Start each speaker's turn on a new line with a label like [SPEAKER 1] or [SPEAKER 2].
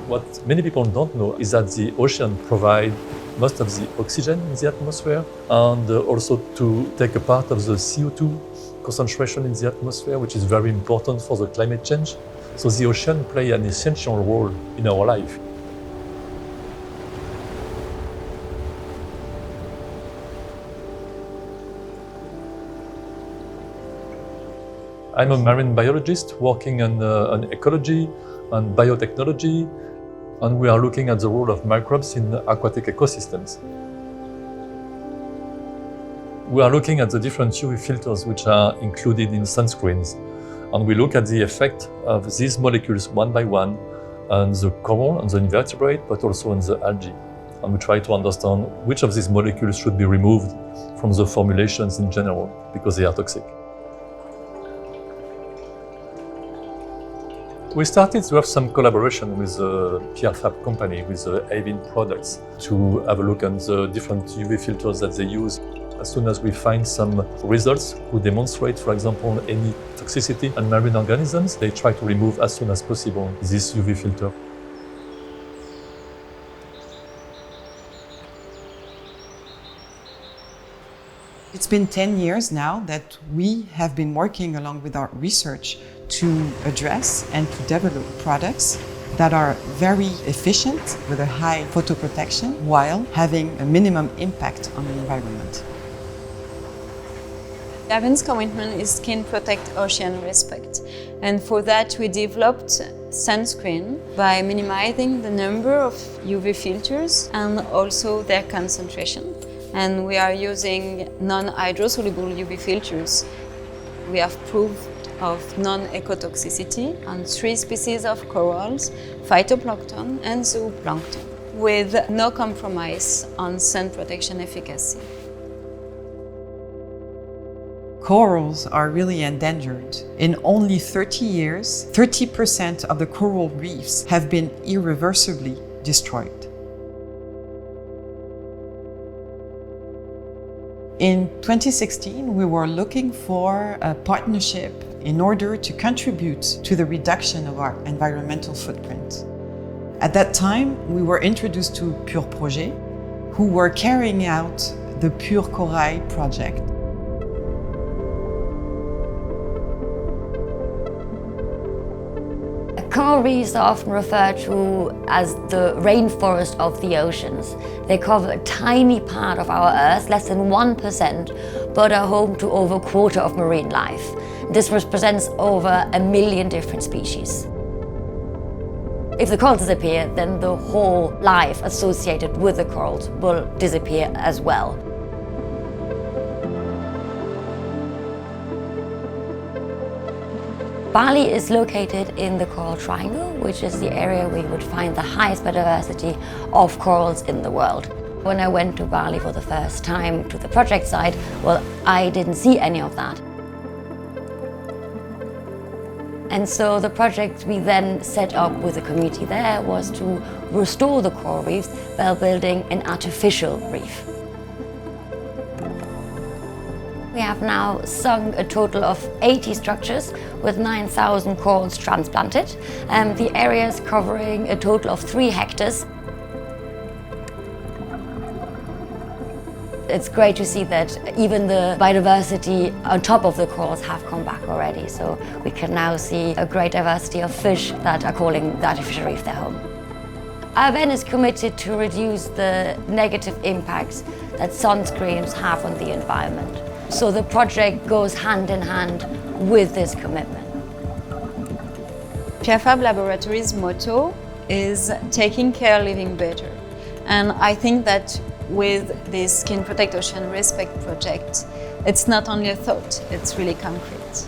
[SPEAKER 1] What many people don't know is that the ocean provides most of the oxygen in the atmosphere and also to take a part of the CO2 concentration in the atmosphere, which is very important for the climate change. So the ocean plays an essential role in our life. I'm a marine biologist working on ecology and biotechnology, and we are looking at the role of microbes in aquatic ecosystems. We are looking at the different UV filters which are included in sunscreens, and we look at the effect of these molecules one by one on the coral, on the invertebrate, but also on the algae. And we try to understand which of these molecules should be removed from the formulations in general, because they are toxic. We started to have some collaboration with a PR Fab company, with Avène products, to have a look at the different UV filters that they use. As soon as we find some results who demonstrate, for example, any toxicity on marine organisms, they try to remove as soon as possible this UV filter.
[SPEAKER 2] It's been 10 years now that we have been working along with our research to address and to develop products that are very efficient with a high photoprotection while having a minimum impact on the environment.
[SPEAKER 3] Avène's commitment is Skin Protect Ocean Respect, and for that we developed sunscreen by minimizing the number of UV filters and also their concentration. And we are using non-hydrosoluble UV filters. We have proof of non-ecotoxicity on 3 species of corals, phytoplankton and zooplankton, with no compromise on sun protection efficacy.
[SPEAKER 2] Corals are really endangered. In only 30 years, 30% of the coral reefs have been irreversibly destroyed. In 2016, we were looking for a partnership in order to contribute to the reduction of our environmental footprint. At that time, we were introduced to Pure Project, who were carrying out the Pure Corail project.
[SPEAKER 4] Coral reefs are often referred to as the rainforest of the oceans. They cover a tiny part of our Earth, less than 1%, but are home to over a quarter of marine life. This represents over 1 million different species. If the corals disappear, then the whole life associated with the corals will disappear as well. Bali is located in the Coral Triangle, which is the area where you would find the highest biodiversity of corals in the world. When I went to Bali for the first time to the project site, well, I didn't see any of that. And so the project we then set up with the community there was to restore the coral reefs while building an artificial reef. We have now sunk a total of 80 structures with 9,000 corals transplanted. The area is covering a total of 3 hectares. It's great to see that even the biodiversity on top of the corals have come back already. So we can now see a great diversity of fish that are calling the artificial reef their home. Avène is committed to reduce the negative impacts that sunscreens have on the environment. So the project goes hand in hand with this commitment.
[SPEAKER 3] PR Fab Laboratories' motto is taking care, living better. And I think that with this Skin Protect Ocean Respect project, it's not only a thought, it's really concrete.